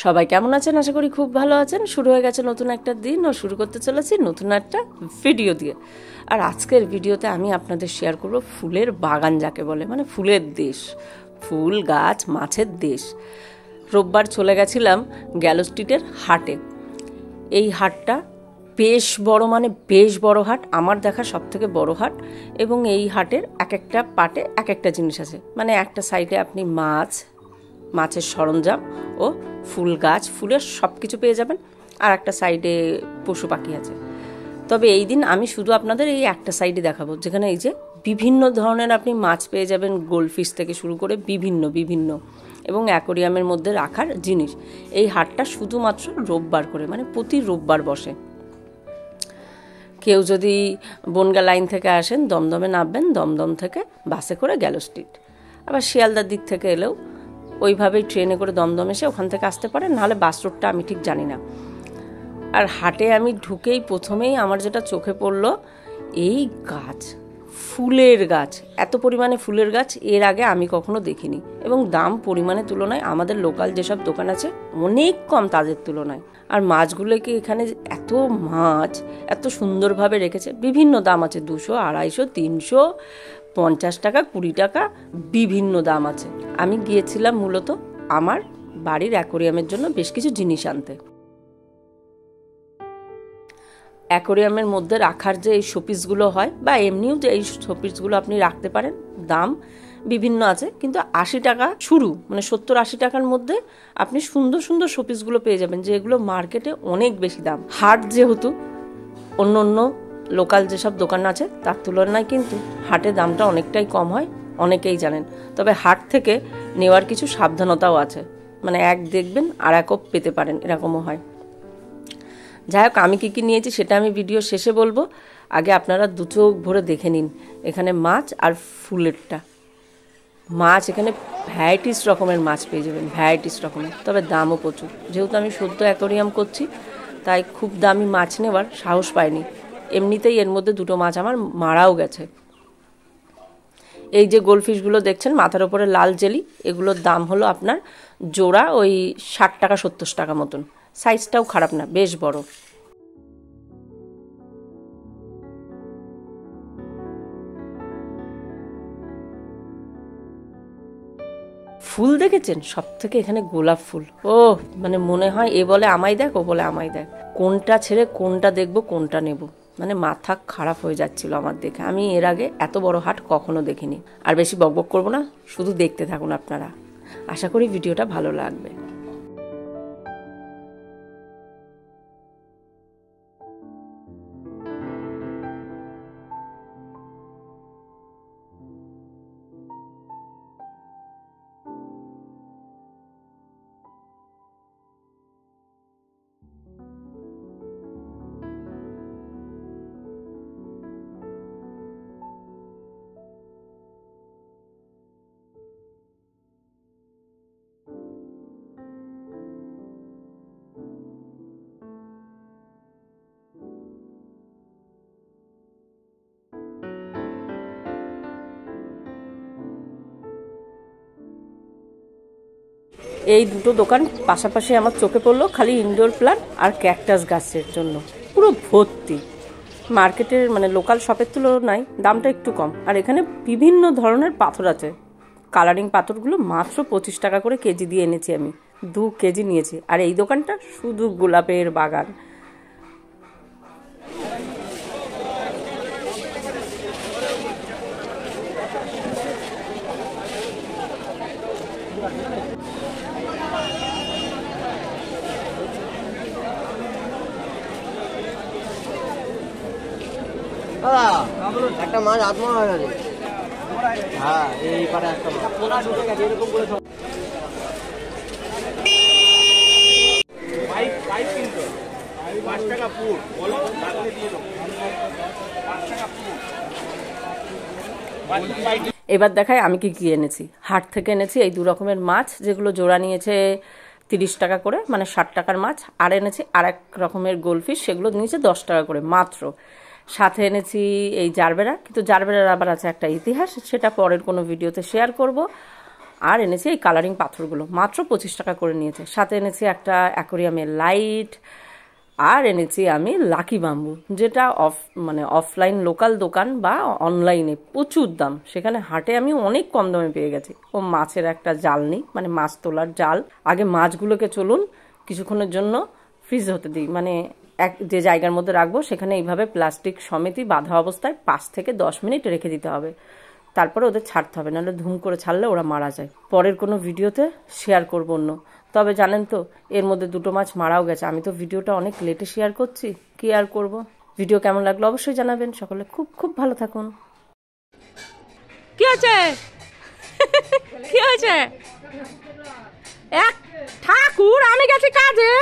সবাই কেমন আছেন? আশা করি খুব ভালো আছেন। শুরু হয়ে গেছে নতুন একটা দিন ও শুরু করতে চলেছি নতুন একটা ভিডিও দিয়ে। আর আজকের ভিডিওতে আমি আপনাদের শেয়ার করব ফুলের বাগান যাকে বলে, মানে ফুলের দেশ, ফুল গাছ মাছের দেশ। রোববার চলে গেছিলাম গ্যালো স্ট্রিটের হাটে। এই হাটটা বেশ বড়, মানে বেশ বড় হাট, আমার দেখা সব থেকে বড় হাট। এবং এই হাটের এক একটা পার্টে এক একটা জিনিস আছে, মানে একটা সাইডে আপনি মাছের সরঞ্জাম ও ফুল গাছ, ফুলের সব কিছু পেয়ে যাবেন, আর একটা সাইডে পশু পাখি আছে। তবে এই দিন আমি শুধু আপনাদের এই একটা সাইডে দেখাবো, যেখানে এই যে বিভিন্ন ধরনের আপনি মাছ পেয়ে যাবেন, গোল্ডফিশ থেকে শুরু করে বিভিন্ন এবং অ্যাকোরিয়ামের মধ্যে রাখার জিনিস। এই হাটটা শুধুমাত্র রোববার করে, মানে প্রতি রোববার বসে। কেউ যদি বনগা লাইন থেকে আসেন, দমদমে নামবেন, দমদম থেকে বাসে করে গ্যালো স্ট্রিট, আবার শিয়ালদার দিক থেকে এলেও ওইভাবেই ট্রেনে করে দমদম এসে ওখান থেকে আসতে পারেন, নাহলে বাস রুটটা আমি ঠিক জানি না। আর হাটে আমি ঢুকেই প্রথমেই আমার যেটা চোখে পড়লো, এই গাছ, ফুলের গাছ, এত পরিমাণে ফুলের গাছ এর আগে আমি কখনো দেখিনি। এবং দাম পরিমাণের তুলনায় আমাদের লোকাল যেসব দোকান আছে অনেক কম তাদের তুলনায়। আর মাছগুলোকে এখানে এত মাছ এত সুন্দরভাবে রেখেছে, বিভিন্ন দাম আছে, 200, 250, 300, 50 টাকা, 20 টাকা, বিভিন্ন দাম আছে। আমি গিয়েছিলাম মূলত আমার বাড়ির অ্যাকোরিয়ামের জন্য বেশ কিছু জিনিস আনতে। অ্যাকোরিয়ামের মধ্যে রাখার যে এই শোপিসগুলো হয়, বা এমনিও যে এই শোপিসগুলো আপনি রাখতে পারেন, দাম বিভিন্ন আছে, কিন্তু 80 টাকা শুরু, মানে 70-80 টাকার মধ্যে আপনি সুন্দর সুন্দর শোপিসগুলো পেয়ে যাবেন, যে এগুলো মার্কেটে অনেক বেশি দাম। হাট যেহেতু, অন্য লোকাল যেসব দোকান আছে তার তুলনায় কিন্তু হাটে দামটা অনেকটাই কম হয়, অনেকেই জানেন। তবে হাট থেকে নেওয়ার কিছু সাবধানতাও আছে, মানে এক দেখবেন আর একও পেতে পারেন, এরকমও হয়। যাই হোক, আমি কী নিয়েছি সেটা আমি ভিডিও শেষে বলবো। আগে আপনারা দু চোখ ভরে দেখে নিন এখানে মাছ আর ফুলেরটা। মাছ এখানে ভ্যারাইটিস রকমের মাছ পেয়ে যাবেন, ভ্যারাইটিস রকমের, তবে দামও প্রচুর। যেহেতু আমি সদ্য অ্যাকোরিয়াম করছি, তাই খুব দামি মাছ নেওয়ার সাহস পাইনি। এমনিতেই এর মধ্যে 2টো মাছ আমার মারাও গেছে। এই যে গোল্ডফিশগুলো দেখছেন মাথার ওপরে লাল জেলি, এগুলোর দাম হলো আপনার জোড়া ওই 60 টাকা 70 টাকা মতন। সাইজটাও খারাপ না, বেশ বড়। ফুল দেখেছেন? সব থেকে এখানে গোলাপ ফুল। ও মানে মনে হয় এ বলে আমায় দেখ, ও বলে আমায় দেখ, কোনটা ছেড়ে কোনটা দেখবো, কোনটা নেব, মানে মাথা খারাপ হয়ে যাচ্ছিল আমার দেখে। আমি এর আগে এত বড় হাট কখনো দেখিনি। আর বেশি বকবক করবো না, শুধু দেখতে থাকুন আপনারা। আশা করি ভিডিওটা ভালো লাগবে। এই দুটো দোকান পাশাপাশি আমার চোখে পড়লো, খালি ইনডোর প্ল্যান্ট আর ক্যাকটাস গাছের জন্য পুরো ভর্তি। মার্কেটের মানে লোকাল শপের তুলনায় দামটা একটু কম। আর এখানে বিভিন্ন ধরনের পাথর আছে, কালারিং পাথরগুলো মাত্র 25 টাকা করে কেজি দিয়ে এনেছি আমি, 2 কেজি নিয়েছি। আর এই দোকানটা শুধু গোলাপের বাগান। একটা মাছ আত্মা হয়ে গেছে। হ্যাঁ, এই পারে একটা মাছ পোনা ঢুকে গেছে, এরকম করে সব পাইপ কিনতো 5 টাকা ফুট, বলো লাগলে দিয়ে দাও 5 টাকা ফুট। এবার দেখাই আমি কি এনেছি। হাট থেকে এনেছি এই 2 রকমের মাছ, যেগুলো জোড়া নিয়েছে 30 টাকা করে, মানে 60 টাকার মাছ। আর এনেছি আর এক রকমের গোলফিশ, সেগুলো নিয়েছে 10 টাকা করে মাত্র। সাথে এনেছি এই জারবেরা, কিন্তু জারবেরার আবার আছে একটা ইতিহাস, সেটা পরের কোনো ভিডিওতে শেয়ার করব। আর এনেছি এই কালারিং পাথরগুলো, মাত্র 25 টাকা করে নিয়েছে। সাথে এনেছি একটা অ্যাকোরিয়ামের লাইট। আর এনেছি আমি লাকি বাম্বু, যেটা মানে অফলাইন লোকাল দোকান বা অনলাইনে প্রচুর দাম, সেখানে হাটে আমি অনেক কম দামে পেয়ে গেছি। ও মাছের একটা জালনি, মানে মাছ তোলার জাল। আগে মাছগুলোকে চলুন কিছুক্ষণের জন্য ফ্রিজ হতে দিই, মানে যে জায়গার মধ্যে রাখবো সেখানে এইভাবে প্লাস্টিক সমেতই বাঁধা অবস্থায় 5 থেকে 10 মিনিট রেখে দিতে হবে। তারপরে ওদের ছাড়তে হবে, নাহলে ধুম করে ছাড়লে ওরা মারা যায়। পরের কোনো ভিডিওতে শেয়ার করবো অন্য। তবে জানেন তো, এর মধ্যে 2টো মাছ মারাও গেছে। আমি তো ভিডিওটা অনেক লেটে শেয়ার করছি, কি আর করব। ভিডিও কেমন লাগলো অবশ্যই জানাবেন। সকলে খুব খুব ভালো থাকুন। কি হয়েছে? কি হয়েছে? এক ঠাকুর, আমি গেছি কাজে।